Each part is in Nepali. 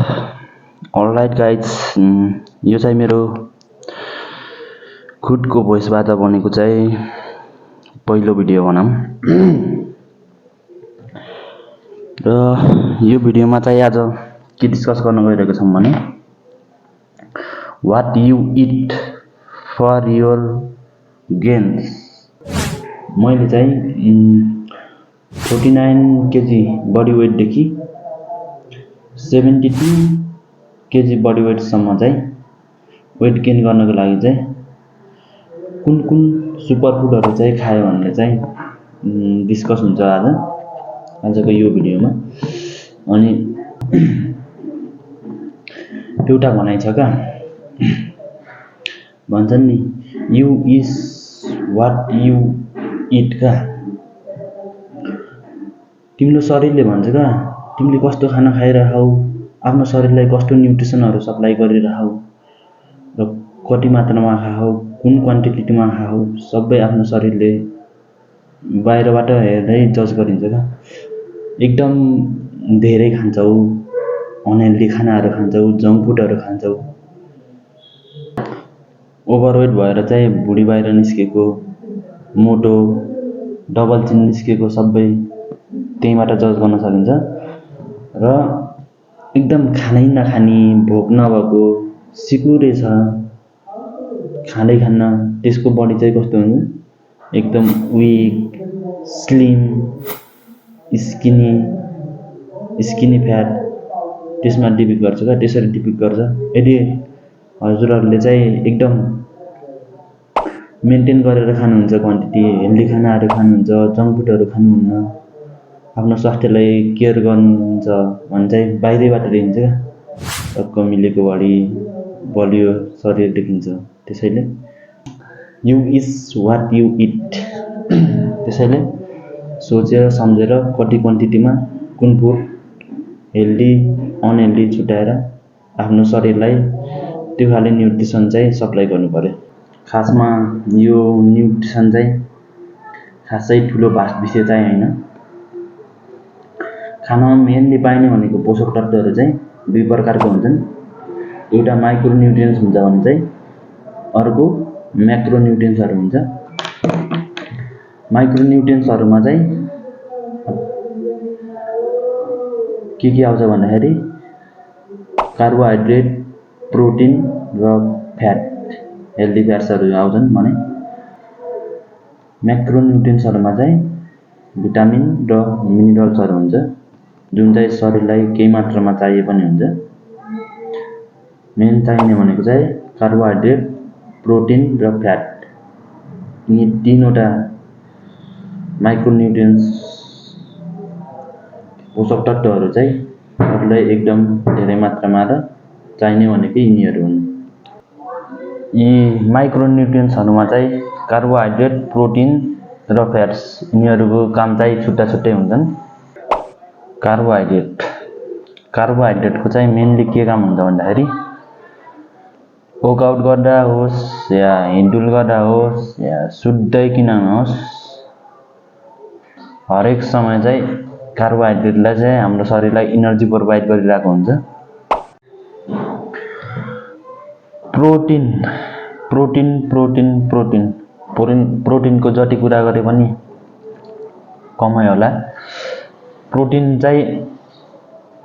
अलराइट गाइज, यो चाहिँ मेरो खुदको भोइसबाट बनेको चाहिँ पहिलो भिडियो भनौँ। र यो भिडियोमा चाहिँ आज के डिस्कस गर्न गइरहेको छौँ भने what you eat for your gains. मैले चाहिँ 49 केजी बडी वेटदेखि 72 केजी बडी वेटसम्म चाहिँ वेट गेन गर्नको लागि चाहिँ कुन कुन सुपर फुडहरू चाहिँ खायो भनेर चाहिँ डिस्कस हुन्छ आजको यो भिडियोमा। अनि एउटा भनाइ छ क्या, भन्छन् नि you is what you eat क्या। तिम्रो शरीरले भन्छ क्या, तिमीले कस्तो खाना खाइरहौ, आफ्नो शरीरलाई कस्तो न्युट्रिसनहरू सप्लाई गरिरहौ र कति मात्रामा खाहौ, कुन क्वान्टिटीमा खाहौ, सबै आफ्नो शरीरले बाहिरबाट हेर्दै जज गरिन्छ क्या। एकदम धेरै खान्छौ, अनहेल्दी खानाहरू खान्छौ, जङ्क फुडहरू खान्छौ, ओभरवेट भएर चाहिँ भुँडी बाहिर निस्केको, मोटो, डबल चिन निस्केको सबै त्यहीँबाट जज गर्न सकिन्छ। र एकदम खानै नखाने, भोक नभएको, सिकुरे छ, खाँदै खान्न, त्यसको बडी चाहिँ कस्तो हुन्छ, एकदम विक, स्लिम, स्किनी फ्याट त्यसमा डिपिक्ट गर्छ क्या। त्यसरी डिपिक्ट गर्छ। यदि हजुरहरूले चाहिँ एकदम मेन्टेन गरेर खानुहुन्छ क्वान्टिटी, हेल्दी खानाहरू खानुहुन्छ, जङ्क फुडहरू खानुहुन्न, आफ्नो स्वास्थ्यलाई केयर गर्नुहुन्छ भने चाहिँ बाहिरैबाट देखिन्छ क्या, टक्क मिलेको बडी, बलियो शरीर देखिन्छ। त्यसैले you is what you eat. त्यसैले सोचेर सम्झेर कति क्वान्टिटीमा कुन फुड हेल्दी अनहेल्दी छुट्याएर आफ्नो शरीरलाई त्यो खाले न्युट्रिसन चाहिँ सप्लाई गर्नु पर्यो। खासमा यो न्युट्रिसन चाहिँ खासै ठुलो भास्ट विषय चाहिँ होइन। खानामा मेनली पाइने भनेको पोषक तत्त्वहरू चाहिँ दुई प्रकारको हुन्छन्। एउटा माइक्रो न्युट्रियन्ट्स हुन्छ भने चाहिँ अर्को म्याक्रो न्युट्रियन्ट्सहरू हुन्छ। माइक्रो न्युट्रियन्ट्सहरूमा चाहिँ के आउँछ भन्दाखेरि कार्बोहाइड्रेट, प्रोटिन र फ्याट, हेल्दी फ्याट्सहरू आउँछन् भने म्याक्रो न्युट्रियन्ट्सहरूमा चाहिँ भिटामिन र मिनरल्सहरू हुन्छ, जुन चाहिँ शरीरलाई केही मात्रामा चाहिए पनि हुन्छ। मेन चाहिने भनेको चाहिँ कार्बोहाइड्रेट, प्रोटिन र फ्याट। यी तीनवटा माइक्रो न्युट्रियन्ट्स पोषक तत्त्वहरू चाहिँ शरीरलाई एकदम धेरै मात्रामा र चाहिने भनेको यिनीहरू हुन्। यी माइक्रो न्युट्रियन्ट्सहरूमा चाहिँ कार्बोहाइड्रेट, प्रोटिन र फ्याट्स यिनीहरूको काम चाहिँ छुट्टा छुट्टै हुन्छन्। कार्बोहाइड्रेटको चाहिँ मेनली के काम हुन्छ भन्दाखेरि वर्कआउट गर्दा होस् या हिँडडुल गर्दा होस् या सुत्दै किन नहोस्, हरेक समय चाहिँ कार्बोहाइड्रेटलाई चाहिँ हाम्रो शरीरलाई इनर्जी प्रोभाइड गरिरहेको हुन्छ। प्रोटिनको जति कुरा गरे पनि कमै होला। प्रोटिन चाहिँ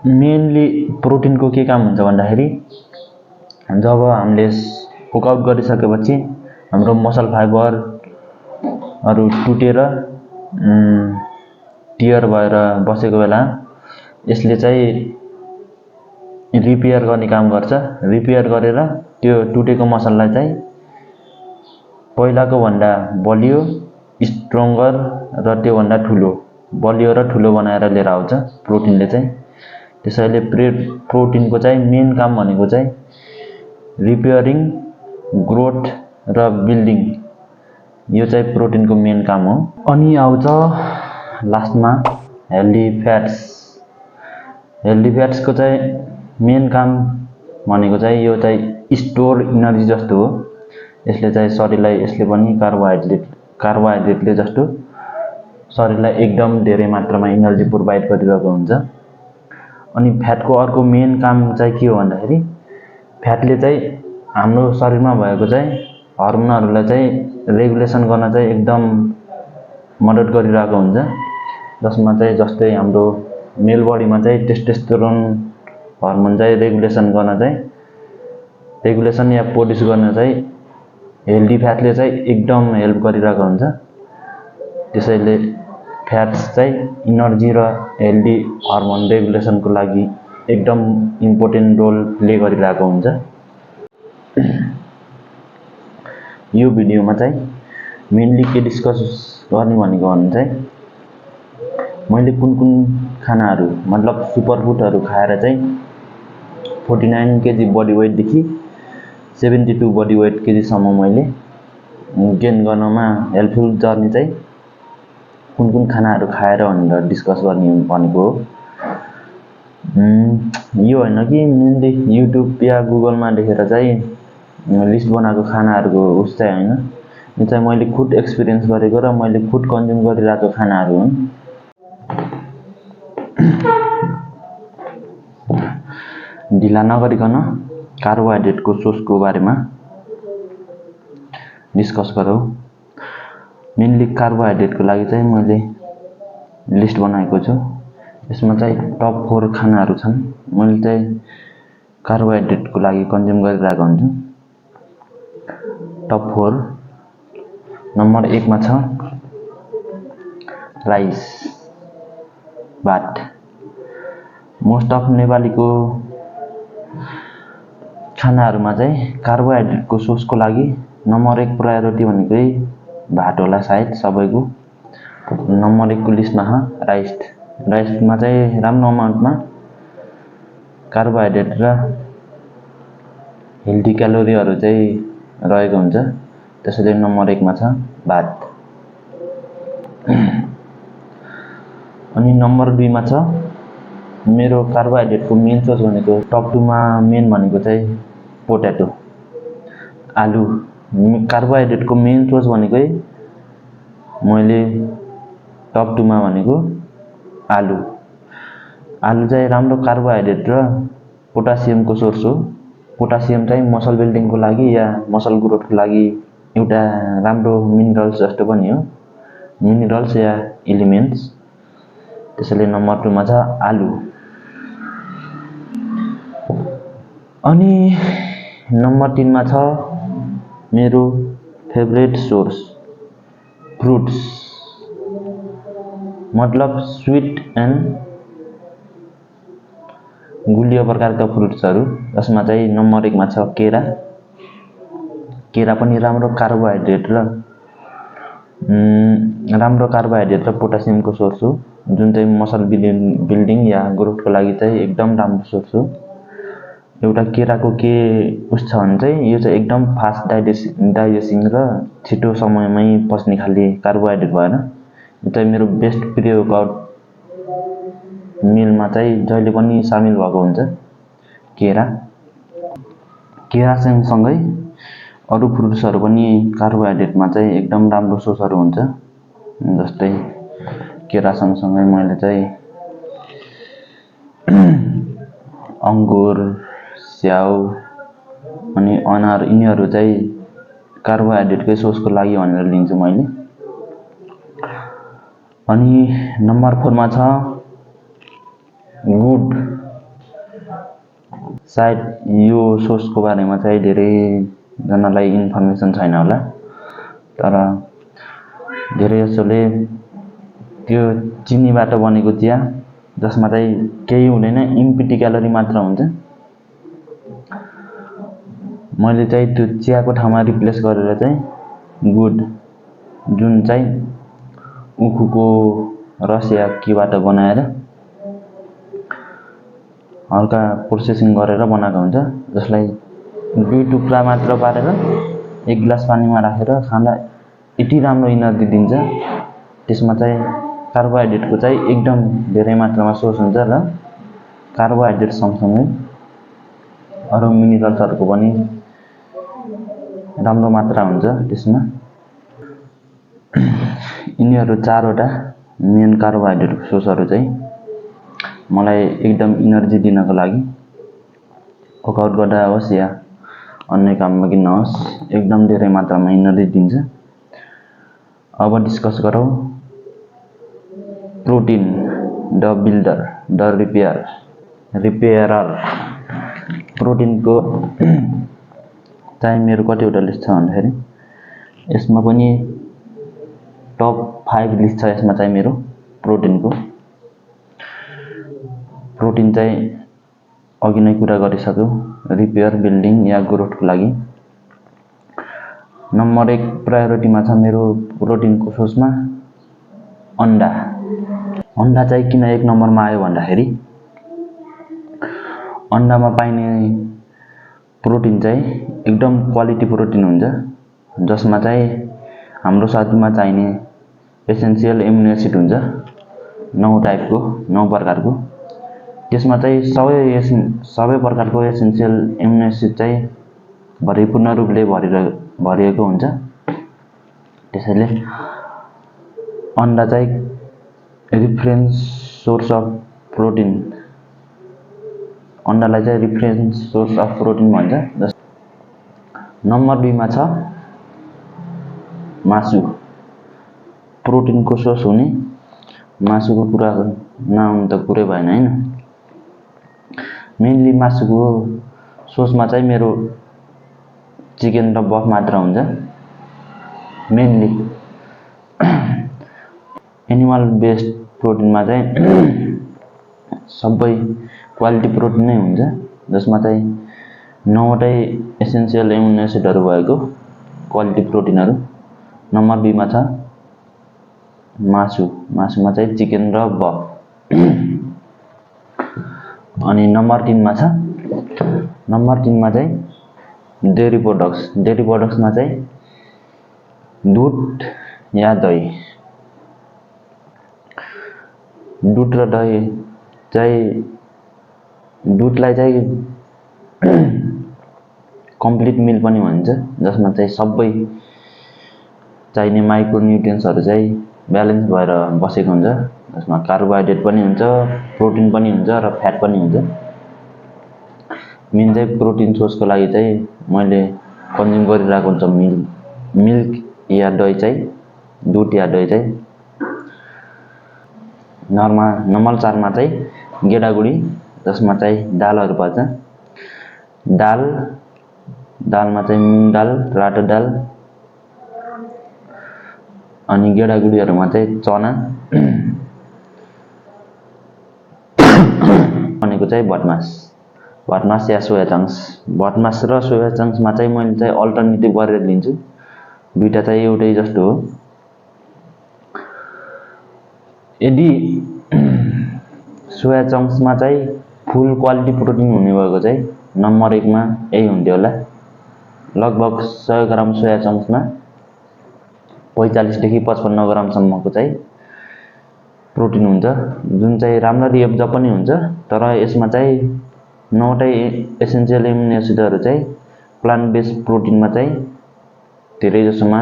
मेनली प्रोटिनको के काम हुन्छ भन्दाखेरि जब हामीले वर्कआउट गरिसकेपछि हाम्रो मसल फाइबरहरू टुटेर टियर भएर बसेको बेला यसले चाहिँ रिपेयर गर्ने काम गर्छ। रिपेयर गरेर त्यो टुटेको मसललाई चाहिँ पहिलाको भन्दा बलियो, स्ट्रङ्गर र त्योभन्दा ठुलो, बलियो र ठुलो बनाएर लिएर आउँछ प्रोटिनले चाहिँ। त्यसैले प्रोटिनको चाहिँ मेन काम भनेको चाहिँ रिपेयरिङ, ग्रोथ र बिल्डिङ, यो चाहिँ प्रोटिनको मेन काम हो। अनि आउँछ लास्टमा हेल्दी फ्याट्सको चाहिँ मेन काम भनेको चाहिँ यो चाहिँ स्टोर इनर्जी जस्तो हो। यसले चाहिँ शरीरलाई, यसले पनि कार्बोहाइड्रेटले जस्तो शरीरलाई एकदम धेरै मात्रामा इनर्जी प्रोभाइड गरिरहेको हुन्छ। अनि फ्याटको अर्को मेन काम चाहिँ के हो भन्दाखेरि फ्याटले चाहिँ हाम्रो शरीरमा भएको चाहिँ हर्मोनहरूलाई चाहिँ रेगुलेसन गर्न चाहिँ एकदम मद्दत गरिरहेको हुन्छ, जसमा चाहिँ जस्तै हाम्रो मेल बडीमा चाहिँ टेस्टोस्टेरोन हर्मोन चाहिँ रेगुलेसन या प्रोड्युस गर्न चाहिँ हेल्दी फ्याटले चाहिँ एकदम हेल्प गरिरहेको हुन्छ। त्यसैले फ्याट्स चाहिँ इनर्जी र हेल्दी हर्मोन रेगुलेसनको लागि एकदम इम्पोर्टेन्ट रोल प्ले गरिरहेको हुन्छ। यो भिडियोमा चाहिँ मेनली के डिस्कस गर्ने भनेको भने चाहिँ मैले कुन खानाहरू मतलब सुपरफुडहरू खाएर चाहिँ 49 केजी बडी वेटदेखि 72 बडी वेट केजीसम्म मैले गेन गर्नमा हेल्पफुल जर्नी चाहिँ कुन खानाहरू खाएर भनेर डिस्कस गर्ने भनेको हो। यो होइन कि मेनली युट्युब या गुगलमा देखेर चाहिँ लिस्ट बनाएको खानाहरूको उस चाहिँ होइन, यो चाहिँ मैले खुद एक्सपिरियन्स गरेको र मैले खुद कन्ज्युम गरिरहेको खानाहरू हुन्। ढिला नगरिकन कार्बोहाइड्रेटको सोर्सको बारेमा डिस्कस गरौँ। मेनली कार्बोहाइड्रेटको लागि चाहिँ मैले लिस्ट बनाएको छु। यसमा चाहिँ टप 4 खानाहरू छन् मैले चाहिँ कार्बोहाइड्रेटको लागि कन्ज्युम गरिरहेको हुन्छु। टप 4 नम्बर 1 मा छ राइस, भात। मोस्ट अफ नेपालीको खानाहरूमा चाहिँ कार्बोहाइड्रेटको सोर्सको लागि नम्बर 1 प्रायोरिटी भनेकै भात होला सायद सबैको। नम्बर 1 को लिस्टमा छ राइसमा चाहिँ राम्रो अमाउन्टमा कार्बोहाइड्रेट र हेल्दी क्यालोरीहरू चाहिँ रहेको हुन्छ, त्यसैले नम्बर 1 मा छ भात। अनि नम्बर 2 मा छ मेरो कार्बोहाइड्रेटको मेन सोर्स भनेको टप 2 मा मेन भनेको चाहिँ पोटेटो, आलु। कार्बोहाइड्रेटको मेन सोर्स भनेकै मैले टप 2 मा भनेको आलु चाहिँ राम्रो कार्बोहाइड्रेट र पोटासियमको सोर्स हो। पोटासियम चाहिँ मसल बिल्डिङको लागि या मसल ग्रोथको लागि एउटा राम्रो मिनरल्स जस्तो पनि हो, मिनरल्स या एलिमेन्ट्स। त्यसैले नम्बर 2 मा छ आलु। अनि नम्बर 3 मा छ मेरो फेभरेट सोर्स फ्रुट्स, मतलब स्वीट एन्ड गुलियो प्रकारका फ्रुट्सहरू, जसमा चाहिँ नम्बर 1 मा छ केरा पनि राम्रो कार्बोहाइड्रेट र पोटासियमको सोर्स हो, जुन चाहिँ मसल बिल्डिङ या ग्रोथको लागि चाहिँ एकदम राम्रो सोर्स हो। एउटा केराको के उस छ भने चाहिँ यो चाहिँ एकदम फास्ट डाइजेस्टिङ र छिटो समयमै पच्ने खाले कार्बोहाइड्रेट भएर यो चाहिँ मेरो बेस्ट प्री वर्कआउट मिलमा चाहिँ जहिले पनि सामेल भएको हुन्छ। केरा सँगसँगै अरू फ्रुट्सहरू पनि कार्बोहाइड्रेटमा चाहिँ एकदम राम्रो सोर्सहरू हुन्छ। जस्तै केरा सँगसँगै मैले चाहिँ अङ्गुर, स्याउ अनि अनार यिनीहरू चाहिँ कार्बोहाइड्रेटकै सोर्सको लागि भनेर लिन्छु मैले। अनि नम्बर 4 मा छ गुड। सायद यो सोर्सको बारेमा चाहिँ धेरैजनालाई इन्फर्मेसन छैन होला, तर धेरै जसोले त्यो चिनीबाट बनेको चिया जसमा चाहिँ केही हुँदैन, इम्पिटी क्यालोरी मात्र हुन्छ। मैले चाहिँ त्यो चियाको ठाउँमा रिप्लेस गरेर चाहिँ गुड, जुन चाहिँ उखुको रस या केबाट बनाएर हल्का प्रोसेसिङ गरेर बनाएको हुन्छ, जसलाई 2 टुक्रा मात्र पारेर 1 गिलास पानीमा राखेर खाँदा यति राम्रो इनर्जी दिन्छ। त्यसमा चाहिँ कार्बोहाइड्रेटको चाहिँ एकदम धेरै मात्रामा सोर्स हुन्छ र कार्बोहाइड्रेट सँगसँगै अरू मिनरल्सहरूको पनि राम्रो मात्रा हुन्छ त्यसमा। यिनीहरू 4वटा मेन कार्बोहाइड्रेटको सोर्सहरू चाहिँ मलाई एकदम इनर्जी दिनको लागि वर्कआउट गर्दा होस् या अन्य काममा किन नहोस् एकदम धेरै मात्रामा इनर्जी दिन्छ। अब डिस्कस गरौँ protein the builder the repairer. प्रोटिनको चाहिँ मेरो कतिवटा लिस्ट छ भन्दाखेरि यसमा पनि टप 5 लिस्ट छ। यसमा चाहिँ मेरो प्रोटिनको प्रोटिन चाहिँ अघि नै कुरा गरिसक्यो, रिपेयर, बिल्डिङ या ग्रोथको लागि। नम्बर 1 प्रायोरिटीमा छ मेरो प्रोटिनको सोर्समा अन्डा। अन्डा चाहिँ किन 1 नम्बरमा आयो भन्दाखेरि अन्डामा पाइने प्रोटिन चाहिँ एकदम क्वालिटी प्रोटिन हुन्छ, जसमा चाहिँ हाम्रो शरीरमा चाहिने एसेन्सियल एमिनो एसिड हुन्छ 9 प्रकारको। त्यसमा चाहिँ सबै प्रकारको एसेन्सियल एमिनो एसिड चाहिँ भरिपूर्ण रूपले भरिएको हुन्छ। त्यसैले अन्डा चाहिँ रिफरेन्स सोर्स अफ प्रोटिन, अन्डालाई चाहिँ रिफरेन्स सोर्स अफ प्रोटिन भन्छ। नम्बर 2 मा छ मासु। प्रोटिनको सोर्स हुने मासुको कुरा नआउनु त कुरै भएन हैन। मेनली मासुको सोर्समा चाहिँ मेरो चिकन र बफ मात्र हुन्छ। मेनली एनिमल बेस्ड प्रोटिनमा चाहिँ सबै क्वालिटी प्रोटिन नै हुन्छ, जसमा चाहिँ 9वटै एसेन्सियल एमिनो एसिडहरू भएको क्वालिटी प्रोटिनहरू। नम्बर 2 मा छ मासुमा चाहिँ चिकन र बफ। अनि नम्बर 3 मा चाहिँ डेरी प्रोडक्ट्समा चाहिँ दुध या दही। दुध र दही चाहिँ दुधलाई चाहिँ कम्प्लिट मिल पनि भन्छ, जसमा चाहिँ सबै चाहिने माइक्रोन्युट्रियन्ट्सहरू चाहिँ ब्यालेन्स भएर बसेको हुन्छ, जसमा कार्बोहाइड्रेट पनि हुन्छ, प्रोटिन पनि हुन्छ र फ्याट पनि हुन्छ। मेन चाहिँ प्रोटिन सोर्सको लागि चाहिँ मैले कन्ज्युम गरिरहेको हुन्छ मिल्क या दही चाहिँ, दुध या दही चाहिँ। नम्बर 4 मा चाहिँ गेडागुडी, जसमा चाहिँ दालहरू पर्छ। दालमा चाहिँ मुङ दाल, रातो दाल, अनि गेडागुडीहरूमा चाहिँ चना भनेको चाहिँ भटमास या सोया चङ्क्स। भटमास र सोया चङ्क्समा चाहिँ मैले चाहिँ अल्टरनेटिभ गरेर लिन्छु, दुईटा चाहिँ एउटै जस्तो हो। यदि सोया चङ्क्समा चाहिँ फुल क्वालिटी प्रोटिन हुने भएको चाहिँ नम्बर 1 मा यही हुन्थ्यो होला। लगभग 100 ग्राम सोया चङ्क्समा 45 देखि 55 ग्रामसम्मको चाहिँ प्रोटिन हुन्छ, जुन चाहिँ राम्ररी एब्जर्ब पनि हुन्छ। तर यसमा चाहिँ 9वटै एसेन्सियल एमिनो एसिडहरू चाहिँ प्लान्ट बेस्ड प्रोटिनमा चाहिँ धेरै जसोमा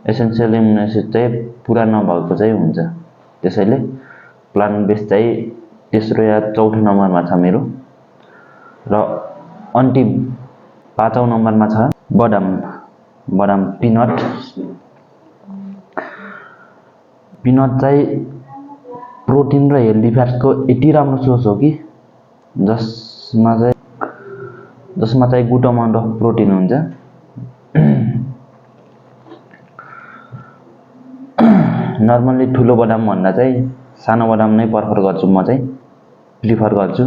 एसेन्सियल एमिनो एसिड चाहिँ पुरा नभएको चाहिँ हुन्छ। त्यसैले प्लान्ट बेस्ड चाहिँ तेस्रो या चौथो नम्बरमा छ मेरो। र अन्तिम 5औं नम्बरमा छ बदाम पिनट चाहिँ प्रोटिन र हेल्दी फ्याट्सको यति राम्रो सोर्स हो कि जसमा चाहिँ गुड अमाउन्ट अफ प्रोटिन हुन्छ। नर्मल्ली ठुलो बदाम भन्दा चाहिँ सानो बदाम नै प्रिफर गर्छु।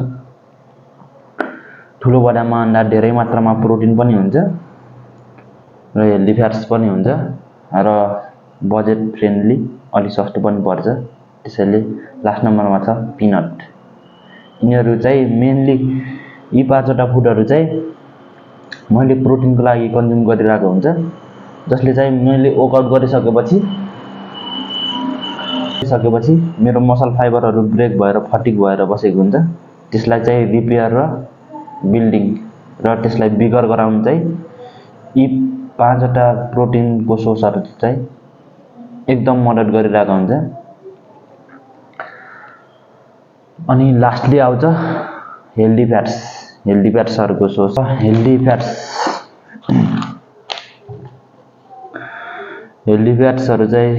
ठुलो बदाममा अन्डा धेरै मात्रामा प्रोटिन पनि हुन्छ र हेल्दी फ्याट्स पनि हुन्छ र बजेट फ्रेन्डली, अलि सस्तो पनि पर्छ। त्यसैले लास्ट नम्बरमा छ पिनट। यिनीहरू चाहिँ मेनली यी 5वटा फुडहरू चाहिँ मैले प्रोटिनको लागि कन्ज्युम गरिरहेको हुन्छ, जसले चाहिँ मैले वर्कआउट गरिसकेपछि मेरो मसल फाइबरहरू ब्रेक भएर फटिग भएर बसेको हुन्छ। त्यसलाई चाहिँ रिपेयर र बिल्डिङ र त्यसलाई बिगर गराउन चाहिँ यी 5वटा प्रोटिनको सोर्सहरू चाहिँ एकदम मद्दत गरिरहेको हुन्छ। अनि लास्टली आउँछ हेल्दी फ्याट्स। हेल्दी फ्याट्सहरूको सोर्स हेल्दी फ्याट्सहरू चाहिँ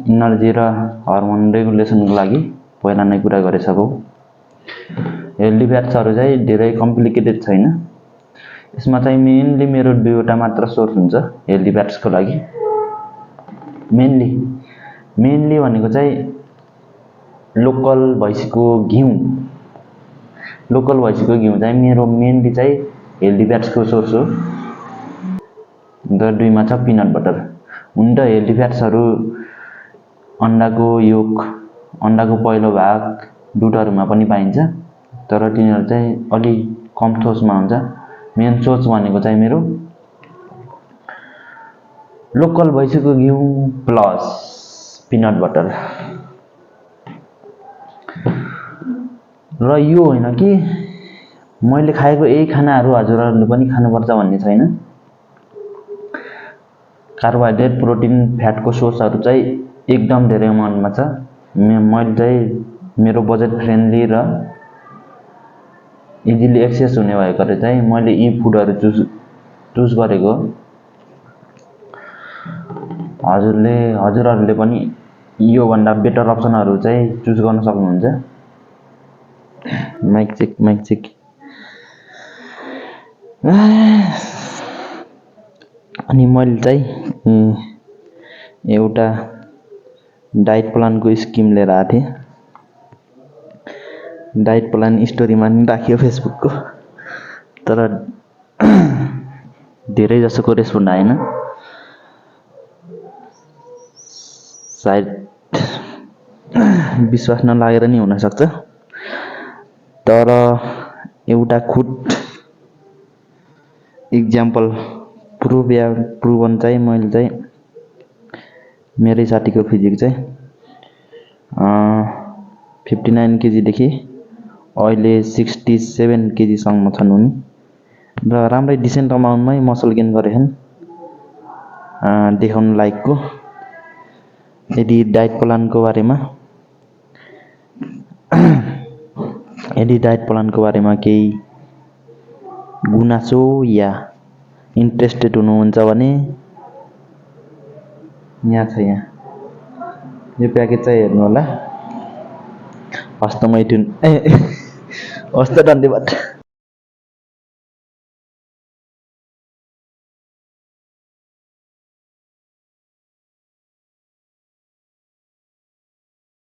इनर्जी र हर्मोन रेगुलेसनको लागि पहिला नै कुरा गरिसकौँ। हेल्दी फ्याट्सहरू चाहिँ धेरै कम्प्लिकेटेड छैन। यसमा चाहिँ मेनली मेरो दुईवटा मात्र सोर्स हुन्छ हेल्दी फ्याट्सको लागि। मेनली भनेको चाहिँ लोकल भैँसीको घिउ चाहिँ मेरो मेनली चाहिँ हेल्दी फ्याट्सको सोर्स हो। र दुईमा छ पिनट बटर। हुन त हेल्दी फ्याट्सहरू अन्डाको योक, अन्डाको पहिलो भाग, दुधहरूमा पनि पाइन्छ, तर तिनीहरू चाहिँ अलि कम सोर्समा हुन्छ। मेन सोर्स भनेको चाहिँ मेरो लोकल भैँसीको घिउ प्लस पिनट बटर। र यो होइन कि मैले खाएको यही खानाहरू हजुरहरूले पनि खानुपर्छ भन्ने छैन। कार्बोहाइड्रेट, प्रोटिन, फ्याटको सोर्सहरू चाहिँ एकदम धेरै अमाउन्टमा छ। मैले चाहिँ मेरो बजेट फ्रेन्डली र इजिली एक्सेस हुने भएकोले चाहिँ मैले यी फुडहरू चुज गरेको। हजुरहरूले पनि योभन्दा बेटर अप्सनहरू चाहिँ चुज गर्न सक्नुहुन्छ। Mic check. अनि मैले चाहिँ एउटा डाइट प्लानको स्किम लिएर आएको थिएँ। डाइट प्लान स्टोरीमा नि राखियो फेसबुकको, तर धेरै जसोको रेस्पोन्ड आएन। सायद विश्वास नलागेर नि हुनसक्छ। तर एउटा खुद इक्जाम्पल प्रुभन चाहिँ मैले चाहिँ मेरै साथीको फिजिक चाहिँ 59 केजीदेखि अहिले 67 केजीसम्म छन् उनी, र राम्रै डिसेन्ट अमाउन्टमै मसल गेन गरेछन् देखाउन लायकको। यदि डाइट प्लानको बारेमा केही गुनासो या इन्ट्रेस्टेड हुनुहुन्छ भने यहाँ छ, यहाँ यो प्याकेज चाहिँ हेर्नु होला। हस्त धन्यवाद।